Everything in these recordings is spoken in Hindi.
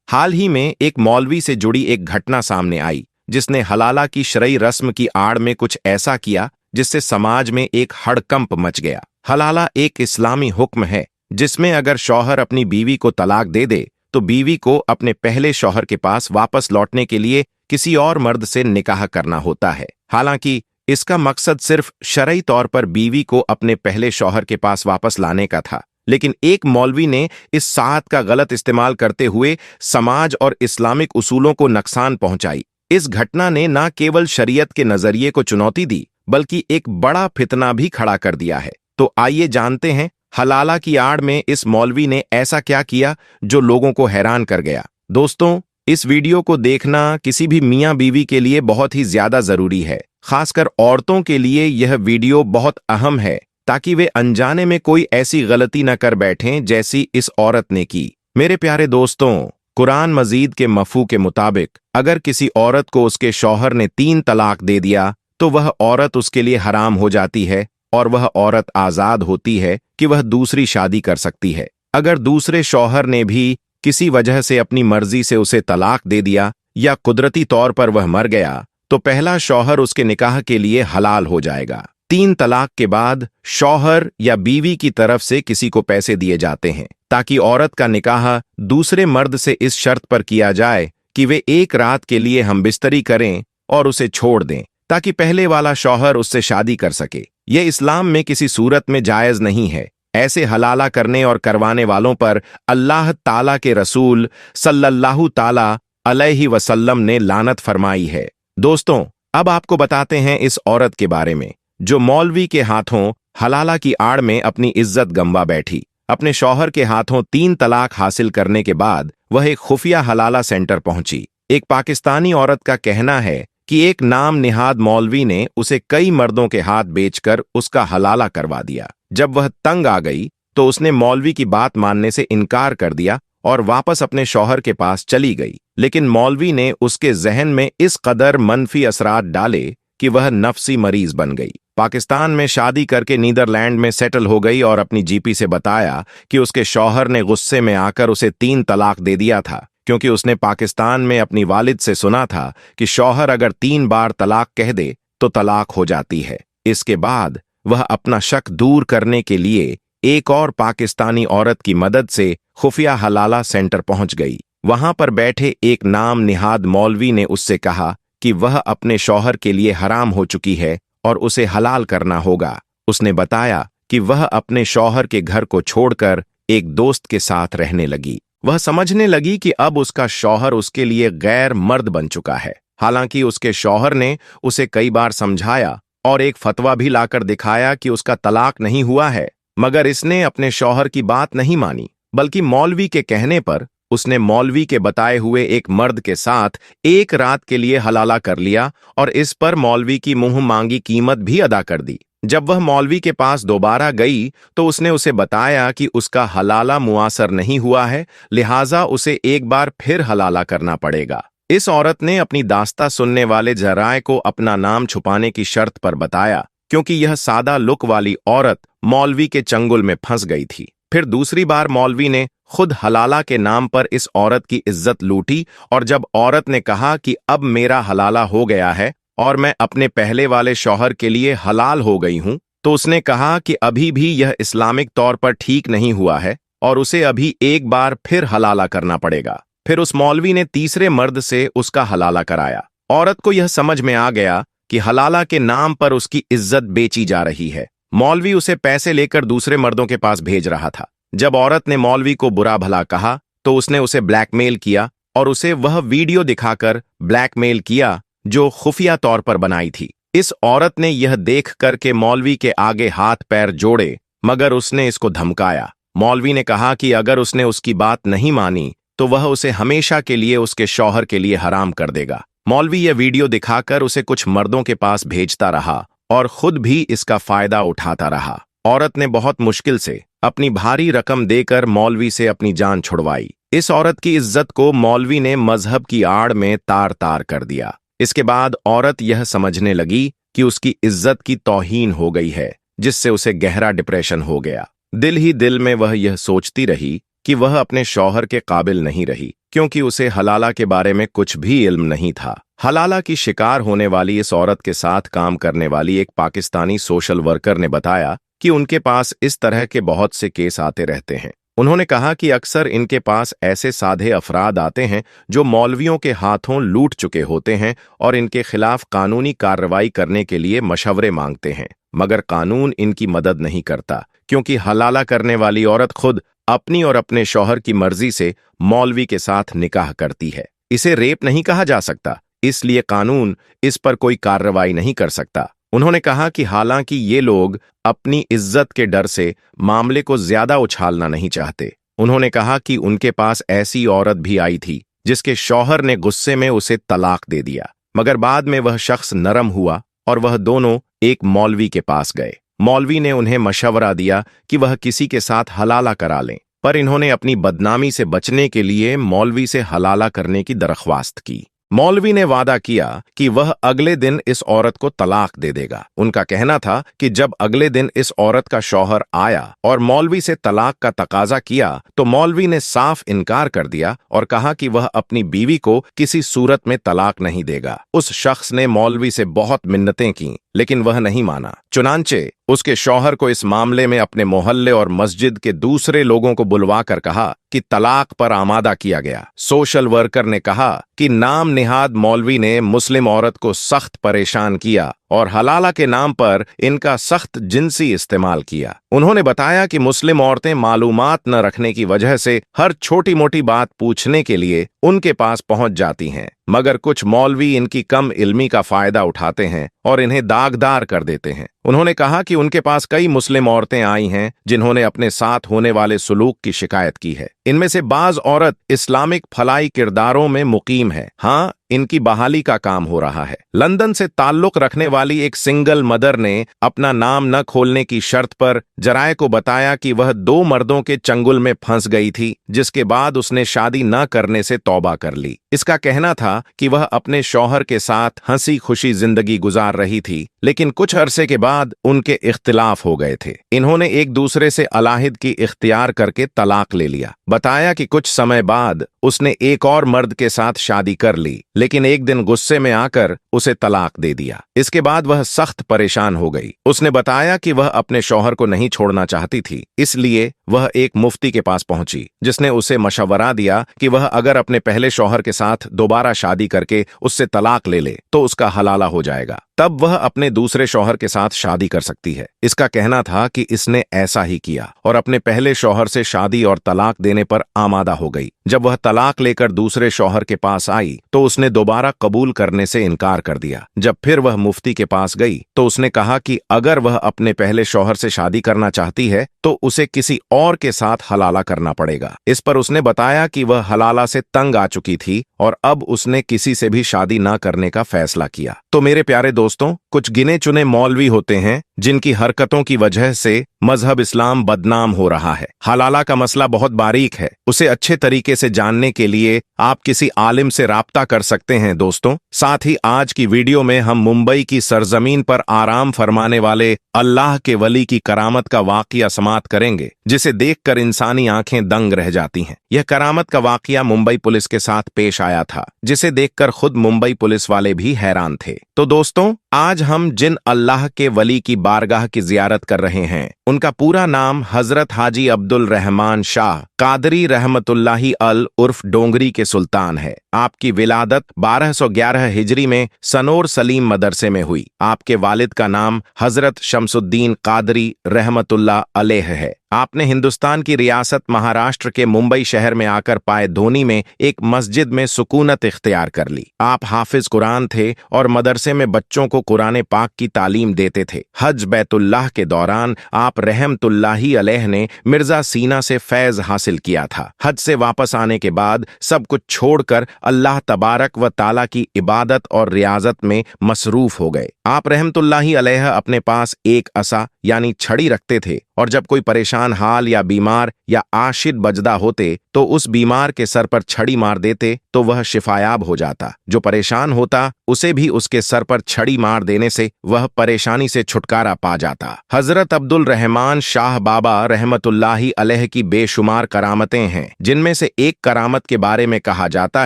हाल ही में एक मौलवी से जुड़ी एक घटना सामने आई जिसने हलाला की शरई रस्म की आड़ में कुछ ऐसा किया जिससे समाज में एक हड़कंप मच गया। हलाला एक इस्लामी हुक्म है जिसमें अगर शौहर अपनी बीवी को तलाक दे दे तो बीवी को अपने पहले शौहर के पास वापस लौटने के लिए किसी और मर्द से निकाह करना होता है। हालांकि इसका मकसद सिर्फ शरई तौर पर बीवी को अपने पहले शौहर के पास वापस लाने का था, लेकिन एक मौलवी ने इस साअत का गलत इस्तेमाल करते हुए समाज और इस्लामिक उसूलों को नुकसान पहुंचाई। इस घटना ने न केवल शरीयत के नजरिए को चुनौती दी बल्कि एक बड़ा फितना भी खड़ा कर दिया है। तो आइए जानते हैं हलाला की आड़ में इस मौलवी ने ऐसा क्या किया जो लोगों को हैरान कर गया। दोस्तों, इस वीडियो को देखना किसी भी मियां बीवी के लिए बहुत ही ज्यादा जरूरी है। खासकर औरतों के लिए यह वीडियो बहुत अहम है ताकि वे अनजाने में कोई ऐसी गलती न कर बैठें जैसी इस औरत ने की। मेरे प्यारे दोस्तों, कुरान मजीद के मफहूम के मुताबिक अगर किसी औरत को उसके शौहर ने 3 तलाक दे दिया तो वह औरत उसके लिए हराम हो जाती है और वह औरत आजाद होती है कि वह दूसरी शादी कर सकती है। अगर दूसरे शौहर ने भी किसी वजह से अपनी मर्जी से उसे तलाक दे दिया या कुदरती तौर पर वह मर गया तो पहला शौहर उसके निकाह के लिए हलाल हो जाएगा। 3 तलाक के बाद शौहर या बीवी की तरफ से किसी को पैसे दिए जाते हैं ताकि औरत का निकाह दूसरे मर्द से इस शर्त पर किया जाए कि वे एक रात के लिए हमबिस्तरी करें और उसे छोड़ दें ताकि पहले वाला शौहर उससे शादी कर सके। यह इस्लाम में किसी सूरत में जायज नहीं है। ऐसे हलाला करने और करवाने वालों पर अल्लाह ताला के रसूल सल्लल्लाहु ताला अलैहि वसल्लम ने लानत फरमाई है। दोस्तों, अब आपको बताते हैं इस औरत के बारे में जो मौलवी के हाथों हलाला की आड़ में अपनी इज्जत गंवा बैठी। अपने शौहर के हाथों 3 तलाक हासिल करने के बाद वह एक खुफिया हलाला सेंटर पहुंची। एक पाकिस्तानी औरत का कहना है कि एक नाम निहाद मौलवी ने उसे कई मर्दों के हाथ बेचकर उसका हलाला करवा दिया। जब वह तंग आ गई तो उसने मौलवी की बात मानने से इनकार कर दिया और वापस अपने शौहर के पास चली गई। लेकिन मौलवी ने उसके जहन में इस कदर मनफी असरात डाले कि वह नफसी मरीज बन गई। पाकिस्तान में शादी करके नीदरलैंड में सेटल हो गई और अपनी जीपी से बताया कि उसके शौहर ने गुस्से में आकर उसे 3 तलाक दे दिया था क्योंकि उसने पाकिस्तान में अपनी वालिद से सुना था कि शौहर अगर 3 बार तलाक कह दे तो तलाक हो जाती है। इसके बाद वह अपना शक दूर करने के लिए एक और पाकिस्तानी औरत की मदद से खुफिया हलाला सेंटर पहुंच गई। वहां पर बैठे एक नाम निहाद मौलवी ने उससे कहा कि वह अपने शौहर के लिए हराम हो चुकी है और उसे हलाल करना होगा। उसने बताया कि वह अपने शौहर के घर को छोड़कर एक दोस्त के साथ रहने लगी। वह समझने लगी कि अब उसका शौहर उसके लिए गैर मर्द बन चुका है। हालांकि उसके शौहर ने उसे कई बार समझाया और एक फतवा भी लाकर दिखाया कि उसका तलाक नहीं हुआ है, मगर इसने अपने शौहर की बात नहीं मानी, बल्कि मौलवी के कहने पर उसने मौलवी के बताए हुए एक मर्द के साथ एक रात के लिए हलाला कर लिया और इस पर मौलवी की मुंह मांगी कीमत भी अदा कर दी। जब वह मौलवी के पास दोबारा गई तो उसने उसे बताया कि उसका हलाला मुआसर नहीं हुआ है, लिहाजा उसे एक बार फिर हलाला करना पड़ेगा। इस औरत ने अपनी दास्ता सुनने वाले जराए को अपना नाम छुपाने की शर्त पर बताया क्योंकि यह सादा लुक वाली औरत मौलवी के चंगुल में फंस गई थी। फिर दूसरी बार मौलवी ने खुद हलाला के नाम पर इस औरत की इज्जत लूटी और जब औरत ने कहा कि अब मेरा हलाला हो गया है और मैं अपने पहले वाले शौहर के लिए हलाल हो गई हूं, तो उसने कहा कि अभी भी यह इस्लामिक तौर पर ठीक नहीं हुआ है और उसे अभी एक बार फिर हलाला करना पड़ेगा। फिर उस मौलवी ने तीसरे मर्द से उसका हलाला कराया। औरत को यह समझ में आ गया कि हलाला के नाम पर उसकी इज्जत बेची जा रही है। मौलवी उसे पैसे लेकर दूसरे मर्दों के पास भेज रहा था। जब औरत ने मौलवी को बुरा भला कहा तो उसने उसे ब्लैकमेल किया और उसे वह वीडियो दिखाकर ब्लैकमेल किया जो खुफिया तौर पर बनाई थी। इस औरत ने यह देख कर के मौलवी के आगे हाथ पैर जोड़े, मगर उसने इसको धमकाया। मौलवी ने कहा कि अगर उसने उसकी बात नहीं मानी तो वह उसे हमेशा के लिए उसके शौहर के लिए हराम कर देगा। मौलवी यह वीडियो दिखाकर उसे कुछ मर्दों के पास भेजता रहा और खुद भी इसका फायदा उठाता रहा। औरत ने बहुत मुश्किल से अपनी भारी रकम देकर मौलवी से अपनी जान छुड़वाई। इस औरत की इज्जत को मौलवी ने मजहब की आड़ में तार तार कर दिया। इसके बाद औरत यह समझने लगी कि उसकी इज्जत की तौहीन हो गई है, जिससे उसे गहरा डिप्रेशन हो गया। दिल ही दिल में वह यह सोचती रही कि वह अपने शौहर के काबिल नहीं रही, क्योंकि उसे हलाला के बारे में कुछ भी इल्म नहीं था। हलाला की शिकार होने वाली इस औरत के साथ काम करने वाली एक पाकिस्तानी सोशल वर्कर ने बताया कि उनके पास इस तरह के बहुत से केस आते रहते हैं। उन्होंने कहा कि अक्सर इनके पास ऐसे साधे अफराद आते हैं जो मौलवियों के हाथों लूट चुके होते हैं और इनके खिलाफ कानूनी कार्रवाई करने के लिए मशवरे मांगते हैं, मगर कानून इनकी मदद नहीं करता, क्योंकि हलाला करने वाली औरत खुद अपनी और अपने शौहर की मर्जी से मौलवी के साथ निकाह करती है। इसे रेप नहीं कहा जा सकता, इसलिए कानून इस पर कोई कार्रवाई नहीं कर सकता। उन्होंने कहा कि हालांकि ये लोग अपनी इज्जत के डर से मामले को ज्यादा उछालना नहीं चाहते। उन्होंने कहा कि उनके पास ऐसी औरत भी आई थी जिसके शौहर ने गुस्से में उसे तलाक दे दिया, मगर बाद में वह शख्स नरम हुआ और वह दोनों एक मौलवी के पास गए। मौलवी ने उन्हें मशवरा दिया कि वह किसी के साथ हलाला करा लें, पर इन्होंने अपनी बदनामी से बचने के लिए मौलवी से हलाला करने की दरख्वास्त की। मौलवी ने वादा किया कि वह अगले दिन इस औरत को तलाक दे देगा। उनका कहना था कि जब अगले दिन इस औरत का शौहर आया और मौलवी से तलाक का तकाजा किया तो मौलवी ने साफ इनकार कर दिया और कहा कि वह अपनी बीवी को किसी सूरत में तलाक नहीं देगा। उस शख्स ने मौलवी से बहुत मिन्नतें की, लेकिन वह नहीं माना। चुनांचे उसके शौहर को इस मामले में अपने मोहल्ले और मस्जिद के दूसरे लोगों को बुलवाकर कहा कि तलाक पर आमादा किया गया। सोशल वर्कर ने कहा कि नाम निहाद मौलवी ने मुस्लिम औरत को सख्त परेशान किया और हलाला के नाम पर इनका सख्त जिनसी इस्तेमाल किया। उन्होंने बताया कि मुस्लिम औरतें मालूमात न रखने की वजह से हर छोटी मोटी बात पूछने के लिए उनके पास पहुंच जाती हैं, मगर कुछ मौलवी इनकी कम इल्मी का फायदा उठाते हैं और इन्हें दागदार कर देते हैं। उन्होंने कहा कि उनके पास कई मुस्लिम औरतें आई हैं जिन्होंने अपने साथ होने वाले सुलूक की शिकायत की है। इनमें से बाज औरत इस्लामिक फलाई किरदारों में मुकीम है। हाँ, इनकी बहाली का काम हो रहा है। लंदन से ताल्लुक रखने वाली एक सिंगल मदर ने अपना नाम न खोलने की शर्त पर जराये को बताया कि वह 2 मर्दों के चंगुल में फंस गई थी, जिसके बाद उसने शादी न करने से तौबा कर ली। इसका कहना था कि वह अपने शौहर के साथ हंसी खुशी जिंदगी गुजार रही थी, लेकिन कुछ अरसे के बाद उनके इख्तिलाफ हो गए थे। इन्होंने एक दूसरे से अलाहिद की इख्तियार करके तलाक ले लिया। बताया कि कुछ समय बाद उसने एक और मर्द के साथ शादी कर ली, लेकिन एक दिन गुस्से में आकर उसे तलाक दे दिया। इसके बाद वह सख्त परेशान हो गई। उसने बताया कि वह अपने शौहर को नहीं छोड़ना चाहती थी, इसलिए वह एक मुफ्ती के पास पहुंची, जिसने उसे मशवरा दिया कि वह अगर अपने पहले शौहर के साथ दोबारा शादी करके उससे तलाक ले ले तो उसका हलाला हो जाएगा, तब वह अपने दूसरे शौहर के साथ शादी कर सकती है। इसका कहना था कि इसने ऐसा ही किया और अपने पहले शौहर से शादी और तलाक देने पर आमादा हो गई। जब वह तलाक लेकर दूसरे शौहर के पास आई तो उसने दोबारा कबूल करने से इनकार कर दिया। जब फिर वह मुफ्ती के पास गई तो उसने कहा कि अगर वह अपने पहले शौहर से शादी करना चाहती है तो उसे किसी और के साथ हलाला करना पड़ेगा। इस पर उसने बताया कि वह हलाला से तंग आ चुकी थी और अब उसने किसी से भी शादी न करने का फैसला किया। तो मेरे प्यारे दोस्तों, कुछ गिने चुने मौलवी होते हैं जिनकी हरकतों की वजह से मजहब इस्लाम बदनाम हो रहा है। हलाला का मसला बहुत बारीक है, उसे अच्छे तरीके से जानने के लिए आप किसी आलिम से राब्ता कर सकते हैं दोस्तों। साथ ही आज की वीडियो में हम मुंबई की सरजमीन पर आराम फरमाने वाले अल्लाह के वली की करामत का वाकया समाप्त करेंगे, जिसे देखकर इंसानी आंखें दंग रह जाती हैं। यह करामत का वाकया मुंबई पुलिस के साथ पेश आया था, जिसे देखकर खुद मुंबई पुलिस वाले भी हैरान थे। तो दोस्तों, आज हम जिन अल्लाह के वली की बारगाह की जियारत कर रहे हैं, उनका पूरा नाम हजरत हाजी अब्दुल रहमान शाह कादरी रहमतुल्लाही अल उर्फ डोंगरी के सुल्तान है। आपकी विलादत 1211 हिजरी में सनोर सलीम मदरसे में हुई। आपके वालिद का नाम हजरत शमसुद्दीन कादरी रहमतुल्लाह अलैह है। आपने हिंदुस्तान की रियासत महाराष्ट्र के मुंबई शहर में आकर पाए धोनी में एक मस्जिद में सुकूनत इख्तियार कर ली। आप हाफिज कुरान थे और मदरसे में बच्चों को कुरान पाक की तालीम देते थे। हज बैतुल्लाह के दौरान आप रहमतुल्लाही अलैह ने मिर्जा सीना से फैज हासिल किया था। हज से वापस आने के बाद सब कुछ छोड़कर अल्लाह तबारक व ताला की इबादत और रियाजत में मसरूफ हो गए। आप रहमतुल्लाही अलैह अपने पास एक असा यानी छड़ी रखते थे और जब कोई परेशान हाल या बीमार या आशिद बजदा होते तो उस बीमार के सर पर छड़ी मार देते तो वह शिफायाब हो जाता। जो परेशान होता उसे भी उसके सर पर छड़ी मार देने से वह परेशानी से छुटकारा पा जाता। हजरत अब्दुल रहमान शाह बाबा रहमतुल्लाही अलैह की बेशुमार करामतें हैं, जिनमें से एक करामत के बारे में कहा जाता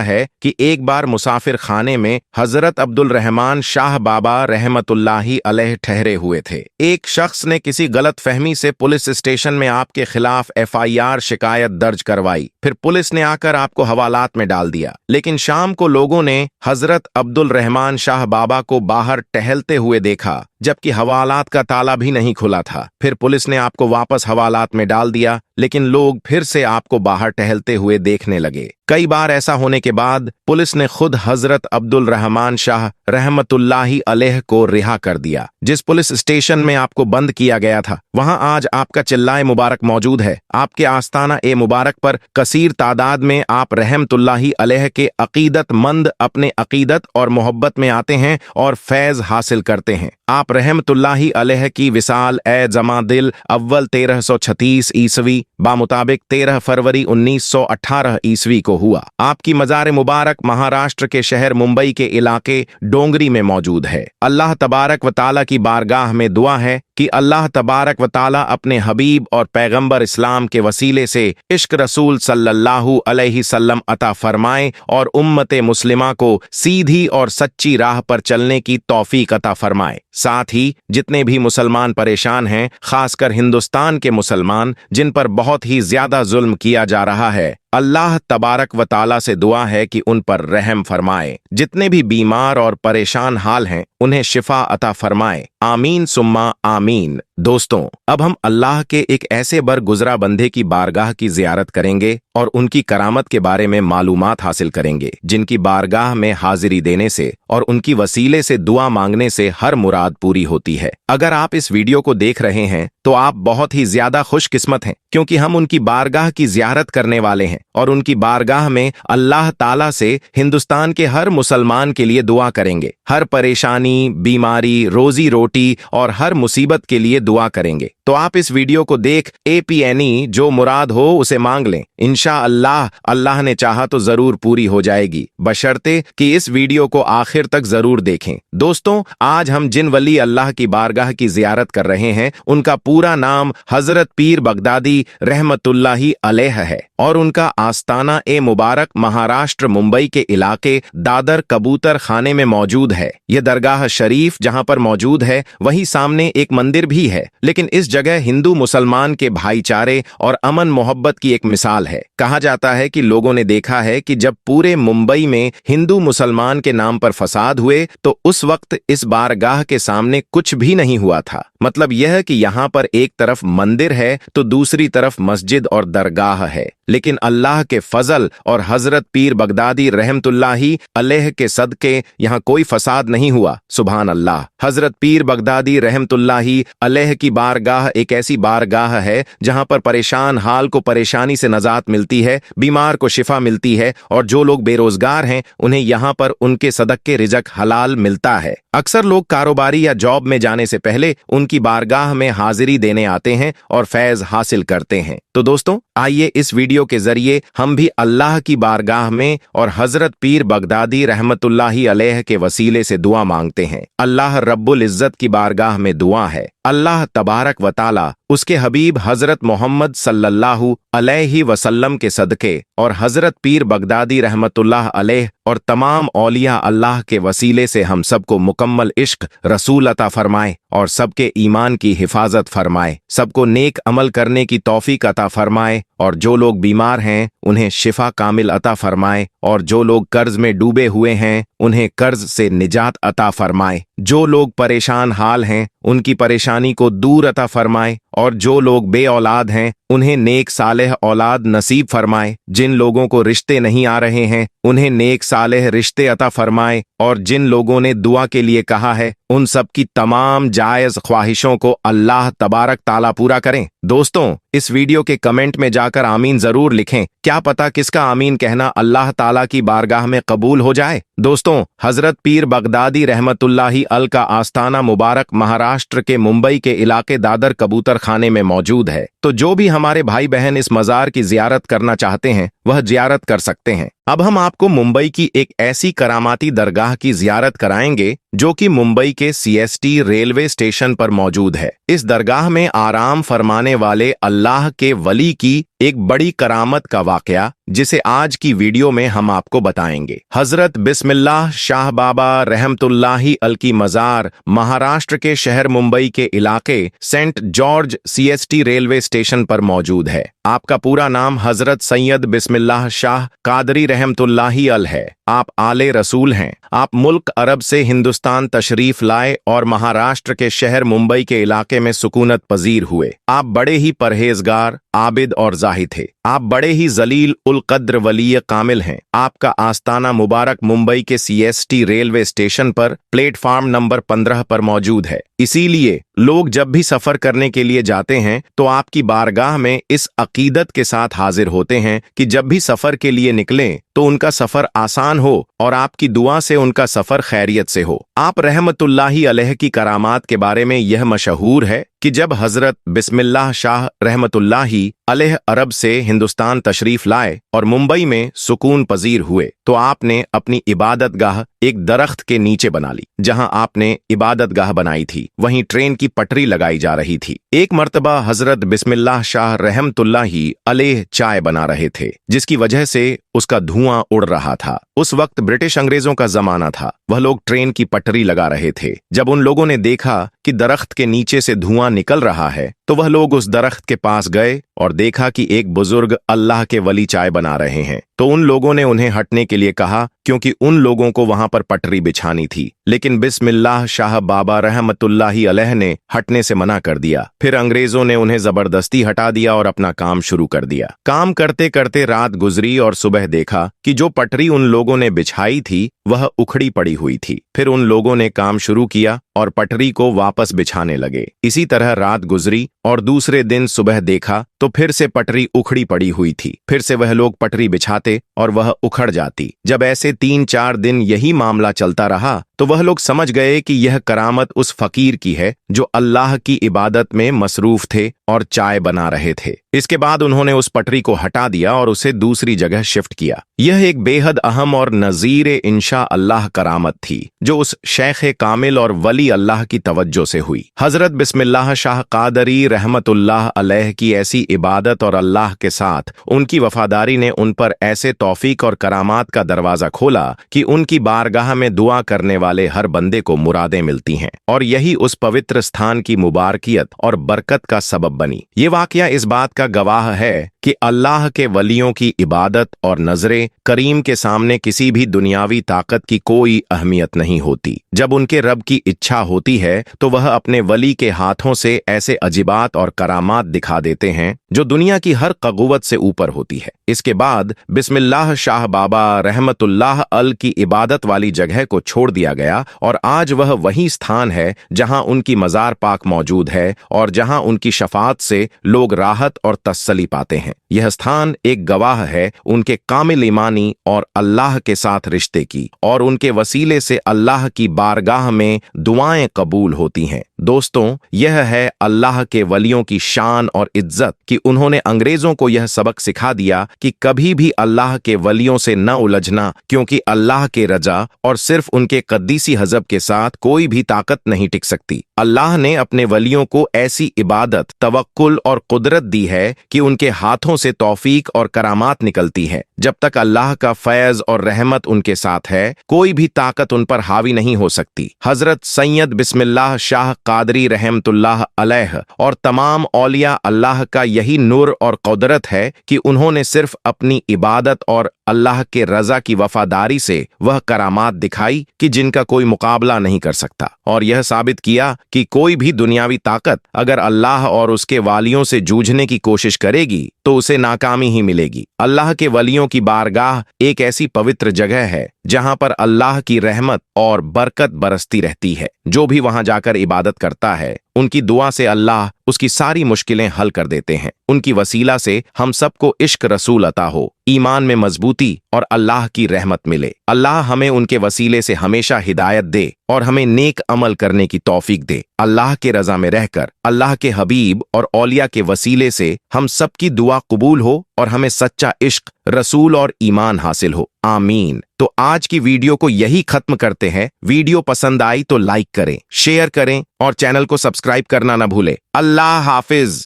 है कि एक बार मुसाफिर खाने में हजरत अब्दुल रहमान शाह बाबा रहमतुल्लाही अलैह ठहरे हुए थे। एक शख्स ने किसी गलत फहमी से पुलिस स्टेशन में आपके खिलाफ FIR शिकायत दर्ज करवाई। फिर पुलिस ने आकर आपको हवालात में डाल दिया। लेकिन शाम को लोगों ने हजरत अब्दुल रहमान शाह बाबा को बाहर टहलते हुए देखा, जबकि हवालात का ताला भी नहीं खुला था। फिर पुलिस ने आपको वापस हवालात में डाल दिया, लेकिन लोग फिर से आपको बाहर टहलते हुए देखने लगे। कई बार ऐसा होने के बाद पुलिस ने खुद हजरत अब्दुल रहमान शाह रहमतुल्लाही अलैह को रिहा कर दिया। जिस पुलिस स्टेशन में आपको बंद किया गया था, वहां आज आपका चिल्लाए मुबारक मौजूद है। आपके आस्ताना ए मुबारक पर कसीर तादाद में आप रहमतुल्लाही अलैह के अकीदतमंद अपने अकीदत और मोहब्बत में आते हैं और फैज हासिल करते हैं। आप रहमतुल्लाही अलैह की विसाल ए जमा दिल अव्वल 1336 ईस्वी बामुताबिक 13 फरवरी 1918 ईस्वी को हुआ। आपकी मजार मुबारक महाराष्ट्र के शहर मुंबई के इलाके डोंगरी में मौजूद है। अल्लाह तबारक व ताला की बारगाह में दुआ है कि अल्लाह तबारक व ताला अपने हबीब और पैगंबर इस्लाम के वसीले से इश्क रसूल सल्लल्लाहु अलैहि सल्लम अता फरमाए और उम्मत मुस्लिमा को सीधी और सच्ची राह पर चलने की तौफीक अता फरमाए। साथ ही जितने भी मुसलमान परेशान हैं, खासकर हिंदुस्तान के मुसलमान जिन पर बहुत ही ज्यादा जुल्म किया जा रहा है, अल्लाह तबारक व ताला से दुआ है कि उन पर रहम फरमाए। जितने भी बीमार और परेशान हाल हैं, उन्हें शिफा अता फरमाए। आमीन सुम्मा आमीन। दोस्तों, अब हम अल्लाह के एक ऐसे बरगुजरा बंदे की बारगाह की जियारत करेंगे और उनकी करामत के बारे में मालूमात हासिल करेंगे, जिनकी बारगाह में हाजिरी देने से और उनकी वसीले से दुआ मांगने से हर मुराद पूरी होती है। अगर आप इस वीडियो को देख रहे हैं तो आप बहुत ही ज्यादा खुशकिस्मत हैं, क्योंकि हम उनकी बारगाह की जियारत करने वाले हैं और उनकी बारगाह में अल्लाह ताला से हिंदुस्तान के हर मुसलमान के लिए दुआ करेंगे। हर परेशानी, बीमारी, रोजी रोटी और हर मुसीबत के लिए दुआ करेंगे। तो आप इस वीडियो को देख APNE जो मुराद हो उसे मांग लें। इंशाअल्लाह अल्लाह ने चाहा तो जरूर पूरी हो जाएगी, बशर्ते कि इस वीडियो को आखिर तक जरूर देखें। दोस्तों, आज हम जिन वली अल्लाह की बारगाह की जियारत कर रहे हैं, उनका पूरा नाम हजरत पीर बगदादी रहमतुल्लाही अलैह है और उनका आस्ताना ए मुबारक महाराष्ट्र मुंबई के इलाके दादर कबूतर खाने में मौजूद है। यह दरगाह शरीफ जहां पर मौजूद है, वहीं सामने एक मंदिर भी है, लेकिन इस जगह हिंदू मुसलमान के भाईचारे और अमन मोहब्बत की एक मिसाल है। कहा जाता है कि लोगों ने देखा है कि जब पूरे मुंबई में हिंदू मुसलमान के नाम पर फसाद हुए तो उस वक्त इस बारगाह के सामने कुछ भी नहीं हुआ था। मतलब यह कि यहाँ पर एक तरफ मंदिर है तो दूसरी तरफ मस्जिद और दरगाह है, लेकिन अल्लाह के फजल और हजरत पीर बगदादी रहमतुल्लाही अलैह के सदके यहाँ कोई फसाद नहीं हुआ। सुभान अल्लाह। हजरत पीर बगदादी रहमतुल्लाही अलैह की बारगाह एक ऐसी बारगाह है जहाँ पर परेशान हाल को परेशानी से नजात मिलती है, बीमार को शिफा मिलती है और जो लोग बेरोजगार हैं उन्हें यहाँ पर उनके सदके रिजक हलाल मिलता है। अक्सर लोग कारोबारी या जॉब में जाने से पहले उनकी बारगाह में हाजिरी देने आते हैं और फैज हासिल करते हैं। तो दोस्तों, आइए इस वीडियो के जरिए हम भी अल्लाह की बारगाह में और हजरत पीर बगदादी रहमतुल्लाही अलैह के वसीले से दुआ मांगते हैं। अल्लाह रब्बुल इज्जत की बारगाह में दुआ है, अल्लाह तबारक व ताला उसके हबीब हजरत मोहम्मद सल्लल्लाहु अलैहि वसल्लम के सदके और हजरत पीर बगदादी रहमतुल्लाह अलैह और तमाम औलिया अल्लाह के वसीले से हम सबको मुकम्मल इश्क रसूल अता फरमाए और सबके ईमान की हिफाजत फरमाए, सबको नेक अमल करने की तौफीक अता फरमाए और जो लोग बीमार हैं उन्हें शिफा कामिल अता फरमाए और जो लोग कर्ज में डूबे हुए हैं उन्हें कर्ज से निजात अता फरमाए, जो लोग परेशान हाल हैं उनकी परेशानी को दूर अता फरमाए और जो लोग बे औलाद हैं उन्हें नेक सालेह औलाद नसीब फरमाए, जिन लोगों को रिश्ते नहीं आ रहे हैं उन्हें नेक सालेह रिश्ते अता फरमाए और जिन लोगों ने दुआ के लिए कहा है उन सब की तमाम जायज ख्वाहिशों को अल्लाह तबारक ताला पूरा करें। दोस्तों, इस वीडियो के कमेंट में जाकर आमीन जरूर लिखें, क्या पता किसका आमीन कहना अल्लाह ताला की बारगाह में कबूल हो जाए। दोस्तों, हजरत पीर बगदादी रहमतुल्लाही अल का आस्ताना मुबारक महाराष्ट्र के मुंबई के इलाके दादर कबूतर खाने में मौजूद है। तो जो भी हमारे भाई बहन इस मजार की जियारत करना चाहते हैं वह जियारत कर सकते हैं। अब हम आपको मुंबई की एक ऐसी करामाती दरगाह की जियारत कराएंगे जो कि मुंबई के सीएसटी रेलवे स्टेशन पर मौजूद है। इस दरगाह में आराम फरमाने वाले अल्लाह के वली की एक बड़ी करामत का वाकया जिसे आज की वीडियो में हम आपको बताएंगे। हजरत बिस्मिल्लाह शाह बाबा रहमतुल्लाही अल की मजार महाराष्ट्र के शहर मुंबई के इलाके saint George CST railway station पर मौजूद है। आपका पूरा नाम हजरत सैयद बिस्मिल्लाह शाह कादरी रहमतुल्लाही अल है। आप आले रसूल हैं। आप मुल्क अरब से हिंदुस्तान तशरीफ लाए और महाराष्ट्र के शहर मुंबई के इलाके में सुकूनत पजीर हुए। आप बड़े ही परहेजगार, आबिद और जाहिद थे। आप बड़े ही जलील उल कद्र वली कामिल हैं। आपका आस्ताना मुबारक मुंबई के सीएसटी रेलवे स्टेशन पर प्लेटफार्म नंबर 15 पर मौजूद है। इसीलिए लोग जब भी सफर करने के लिए जाते हैं तो आपकी बारगाह में इस अकीदत के साथ हाजिर होते हैं कि जब भी सफर के लिए निकलें तो उनका सफर आसान हो और आपकी दुआ से उनका सफर खैरियत से हो। आप रहमतुल्लाही अलैह की करामात के बारे में यह मशहूर है कि जब हजरत बिस्मिल्लाह शाह रहमतुल्लाही अलैह अरब से हिंदुस्तान तशरीफ लाए और मुंबई में सुकून पजीर हुए तो आपने अपनी इबादत गाह एक दरख्त के नीचे बना ली। जहां आपने इबादत गाह बनाई थी वहीं ट्रेन की पटरी लगाई जा रही थी। एक मर्तबा हजरत बिस्मिल्लाह शाह रहमतुल्लाही अलैह चाय बना रहे थे जिसकी वजह से उसका धुआं उड़ रहा था। उस वक्त ब्रिटिश अंग्रेजों का जमाना था। वह लोग ट्रेन की पटरी लगा रहे थे। जब उन लोगों ने देखा कि दरख्त के नीचे से धुआं निकल रहा है तो वह लोग उस दरख्त के पास गए और देखा कि एक बुजुर्ग अल्लाह के वली चाय बना रहे हैं। तो उन लोगों ने उन्हें हटने के लिए कहा क्योंकि उन लोगों को वहां पर पटरी बिछानी थी। लेकिन बिस्मिल्लाह शाह बाबा रहमतुल्लाही अलैह ने हटने से मना कर दिया। फिर अंग्रेजों ने उन्हें जबरदस्ती हटा दिया और अपना काम शुरू कर दिया। काम करते करते रात गुजरी और सुबह देखा कि जो पटरी उन लोगों ने बिछाई थी वह उखड़ी पड़ी हुई थी। फिर उन लोगों ने काम शुरू किया और पटरी को वापस बिछाने लगे। इसी तरह रात गुजरी और दूसरे दिन सुबह देखा तो फिर से पटरी उखड़ी पड़ी हुई थी। फिर से वह लोग पटरी बिछाते और वह उखड़ जाती। जब ऐसे 3-4 दिन यही मामला चलता रहा तो वह लोग समझ गए कि यह करामत उस फकीर की है जो अल्लाह की इबादत में मसरूफ थे और चाय बना रहे थे। इसके बाद उन्होंने उस पटरी को हटा दिया और उसे दूसरी जगह शिफ्ट किया। यह एक बेहद अहम और नजीर इंशा अल्लाह करामत थी जो उस शेख कामिल और वली अल्लाह की तवज्जो से हुई। हजरत बिस्मिल्लाह शाह कादरी रहमतुल्लाह अलैह की ऐसी इबादत और अल्लाह के साथ उनकी वफादारी ने उन पर ऐसे तौफीक और करामात का दरवाजा खोला कि उनकी बारगाह में दुआ करने वाले हर बंदे को मुरादें मिलती हैं और यही उस पवित्र स्थान की मुबारकियत और बरकत का सबब बनी। ये वाकया इस बात का गवाह है कि अल्लाह के वलियों की इबादत और नजरे करीम के सामने किसी भी दुनियावी ताकत की कोई अहमियत नहीं होती। जब उनके रब की इच्छा होती है तो वह अपने वली के हाथों से ऐसे अजीबात और करामात दिखा देते हैं जो दुनिया की हर क़ुव्वत से ऊपर होती है। इसके बाद बिस्मिल्लाह शाह बाबा रहमतुल्लाह अल की इबादत वाली जगह को छोड़ दिया गया और आज वह वही स्थान है जहां उनकी मजार पाक मौजूद है और जहां उनकी शफात से लोग राहत और तसल्ली पाते हैं। यह स्थान एक गवाह है उनके कामिल ईमानी और अल्लाह के साथ रिश्ते की और उनके वसीले से अल्लाह की बारगाह में दुआएं कबूल होती हैं। दोस्तों, यह है अल्लाह के वलियों की शान और इज्जत कि उन्होंने अंग्रेजों को यह सबक सिखा दिया कि कभी भी अल्लाह के वलियों से न उलझना, क्योंकि अल्लाह के रजा और सिर्फ उनके कद्दीसी हजब के साथ कोई भी ताकत नहीं टिक सकती। अल्लाह ने अपने वलियों को ऐसी इबादत, तवक्कुल और कुदरत दी है कि उनके हाथों से तौफीक और करामात निकलती है। जब तक अल्लाह का फैज और रहमत उनके साथ है कोई भी ताकत उन पर हावी नहीं हो सकती। हजरत सैयद बिस्मिल्लाह शाह कादरी रहमतुल्लाह अलैह और तमाम औलिया अल्लाह का यही नूर और कुदरत है कि उन्होंने सिर्फ अपनी इबादत और अल्लाह के रजा की वफादारी से वह करामात दिखाई कि जिनका कोई मुकाबला नहीं कर सकता और यह साबित किया कि कोई भी दुनियावी ताकत अगर अल्लाह और उसके वालियों से जूझने की कोशिश करेगी तो उसे नाकामी ही मिलेगी। अल्लाह के वलियों की बारगाह एक ऐसी पवित्र जगह है जहां पर अल्लाह की रहमत और बरकत बरसती रहती है। जो भी वहां जाकर इबादत करता है उनकी दुआ से अल्लाह उसकी सारी मुश्किलें हल कर देते हैं। उनकी वसीला से हम सबको इश्क रसूल अता हो, ईमान में मजबूती और अल्लाह की रहमत मिले। अल्लाह हमें उनके वसीले से हमेशा हिदायत दे और हमें नेक अमल करने की तौफीक दे। अल्लाह के रजा में रहकर अल्लाह के हबीब और औलिया के वसीले से हम सबकी दुआ कबूल हो और हमें सच्चा इश्क रसूल और ईमान हासिल हो। आमीन। तो आज की वीडियो को यही खत्म करते हैं। वीडियो पसंद आई तो लाइक करें, शेयर करें और चैनल को सब्सक्राइब करना ना भूलें। अल्लाह हाफिज।